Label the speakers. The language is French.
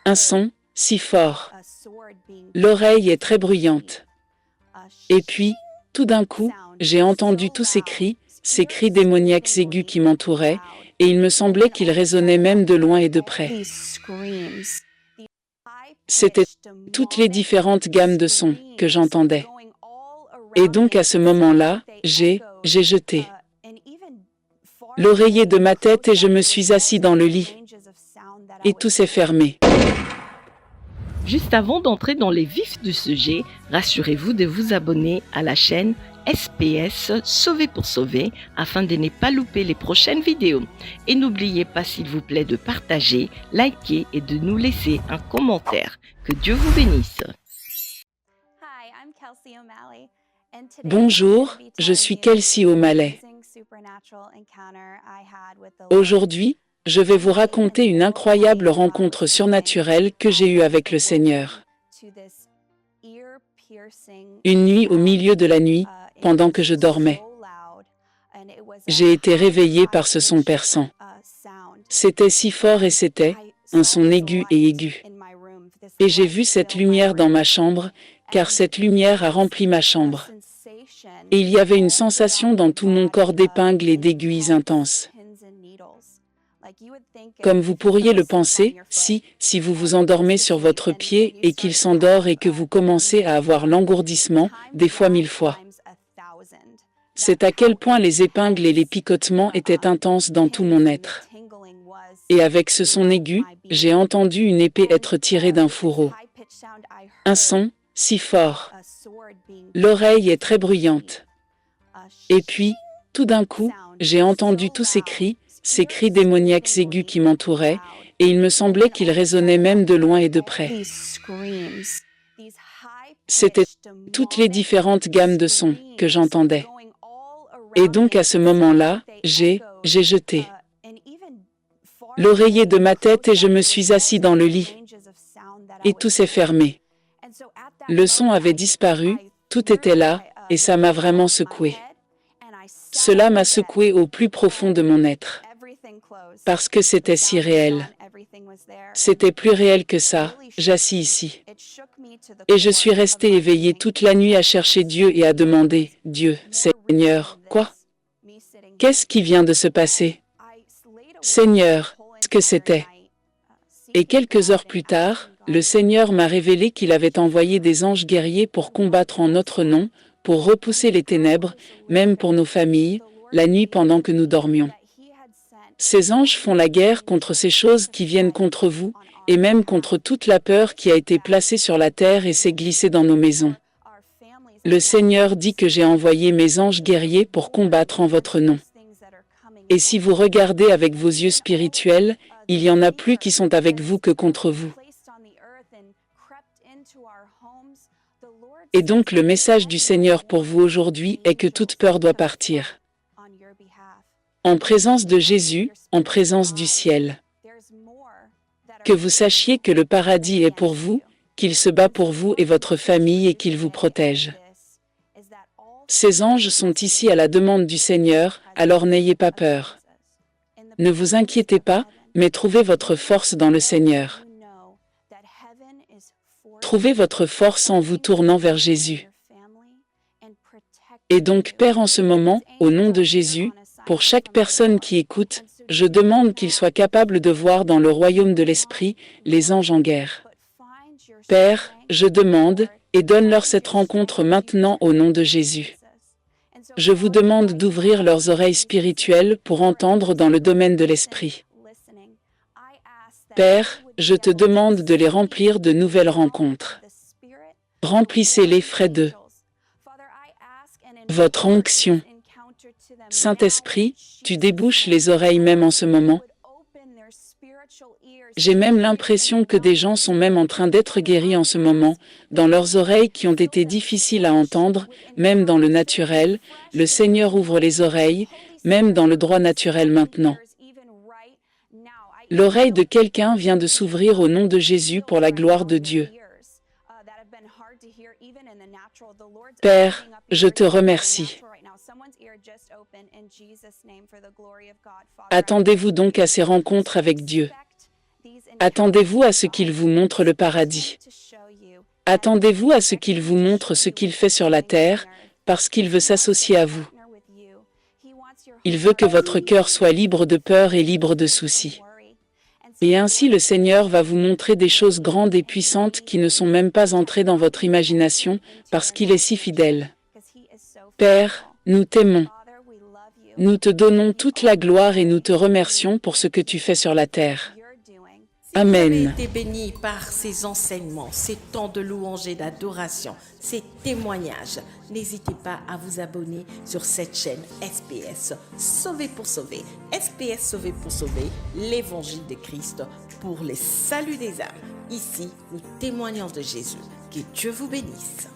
Speaker 1: Un son, si fort. L'oreille est très bruyante. Et puis, tout d'un coup, j'ai entendu tous ces cris démoniaques aigus qui m'entouraient, et il me semblait qu'ils résonnaient même de loin et de près. C'étaient toutes les différentes gammes de sons que j'entendais. Et donc à ce moment-là, j'ai jeté l'oreiller de ma tête et je me suis assis dans le lit. Et tout s'est fermé.
Speaker 2: Juste avant d'entrer dans les vifs du sujet, rassurez-vous de vous abonner à la chaîne SPS Sauver pour Sauver afin de ne pas louper les prochaines vidéos. Et n'oubliez pas s'il vous plaît de partager, liker et de nous laisser un commentaire. Que Dieu vous bénisse.
Speaker 1: Bonjour, je suis Kelsey O'Malley. Aujourd'hui, je vais vous raconter une incroyable rencontre surnaturelle que j'ai eue avec le Seigneur. Une nuit au milieu de la nuit, pendant que je dormais. J'ai été réveillée par ce son perçant. C'était si fort et c'était un son aigu et aigu. Et j'ai vu cette lumière dans ma chambre, car cette lumière a rempli ma chambre. Et il y avait une sensation dans tout mon corps d'épingles et d'aiguilles intenses. Comme vous pourriez le penser, si vous vous endormez sur votre pied et qu'il s'endort et que vous commencez à avoir l'engourdissement, des fois 1000 fois. C'est à quel point les épingles et les picotements étaient intenses dans tout mon être. Et avec ce son aigu, j'ai entendu une épée être tirée d'un fourreau. Un son, si fort. L'oreille est très bruyante. Et puis, tout d'un coup, j'ai entendu tous ces cris démoniaques aigus qui m'entouraient, et il me semblait qu'ils résonnaient même de loin et de près. C'étaient toutes les différentes gammes de sons que j'entendais. Et donc à ce moment-là, j'ai jeté l'oreiller de ma tête et je me suis assis dans le lit. Et tout s'est fermé. Le son avait disparu, tout était là, et ça m'a vraiment secoué. Cela m'a secoué au plus profond de mon être. Parce que c'était si réel. C'était plus réel que ça, j'assis ici. Et je suis restée éveillée toute la nuit à chercher Dieu et à demander, Dieu, Seigneur, quoi? Qu'est-ce qui vient de se passer? Seigneur, ce que c'était? Et quelques heures plus tard, le Seigneur m'a révélé qu'il avait envoyé des anges guerriers pour combattre en notre nom, pour repousser les ténèbres, même pour nos familles, la nuit pendant que nous dormions. Ces anges font la guerre contre ces choses qui viennent contre vous, et même contre toute la peur qui a été placée sur la terre et s'est glissée dans nos maisons. Le Seigneur dit que j'ai envoyé mes anges guerriers pour combattre en votre nom. Et si vous regardez avec vos yeux spirituels, il y en a plus qui sont avec vous que contre vous. Et donc le message du Seigneur pour vous aujourd'hui est que toute peur doit partir. En présence de Jésus, en présence du ciel. Que vous sachiez que le paradis est pour vous, qu'il se bat pour vous et votre famille et qu'il vous protège. Ces anges sont ici à la demande du Seigneur, alors n'ayez pas peur. Ne vous inquiétez pas, mais trouvez votre force dans le Seigneur. Trouvez votre force en vous tournant vers Jésus. Et donc, Père, en ce moment, au nom de Jésus, pour chaque personne qui écoute, je demande qu'il soit capable de voir dans le royaume de l'Esprit les anges en guerre. Père, je demande, et donne-leur cette rencontre maintenant au nom de Jésus. Je vous demande d'ouvrir leurs oreilles spirituelles pour entendre dans le domaine de l'Esprit. Père, je te demande de les remplir de nouvelles rencontres. Remplissez-les frais de votre onction. Saint-Esprit, tu débouches les oreilles même en ce moment. J'ai même l'impression que des gens sont même en train d'être guéris en ce moment, dans leurs oreilles qui ont été difficiles à entendre, même dans le naturel. Le Seigneur ouvre les oreilles, même dans le droit naturel maintenant. L'oreille de quelqu'un vient de s'ouvrir au nom de Jésus pour la gloire de Dieu. Père, je te remercie. Attendez-vous donc à ces rencontres avec Dieu. Attendez-vous à ce qu'il vous montre le paradis. Attendez-vous à ce qu'il vous montre ce qu'il fait sur la terre, parce qu'il veut s'associer à vous. Il veut que votre cœur soit libre de peur et libre de soucis. Et ainsi le Seigneur va vous montrer des choses grandes et puissantes qui ne sont même pas entrées dans votre imagination, parce qu'il est si fidèle. Père, nous t'aimons. Nous te donnons toute la gloire et nous te remercions pour ce que tu fais sur la terre.
Speaker 2: Si vous avez
Speaker 1: Amen.
Speaker 2: été béni par ces enseignements, ces temps de louange et d'adoration, ces témoignages, n'hésitez pas à vous abonner sur cette chaîne SPS Sauvé pour sauver. SPS Sauvé pour sauver, l'évangile de Christ pour les saluts des âmes. Ici, nous témoignons de Jésus. Que Dieu vous bénisse.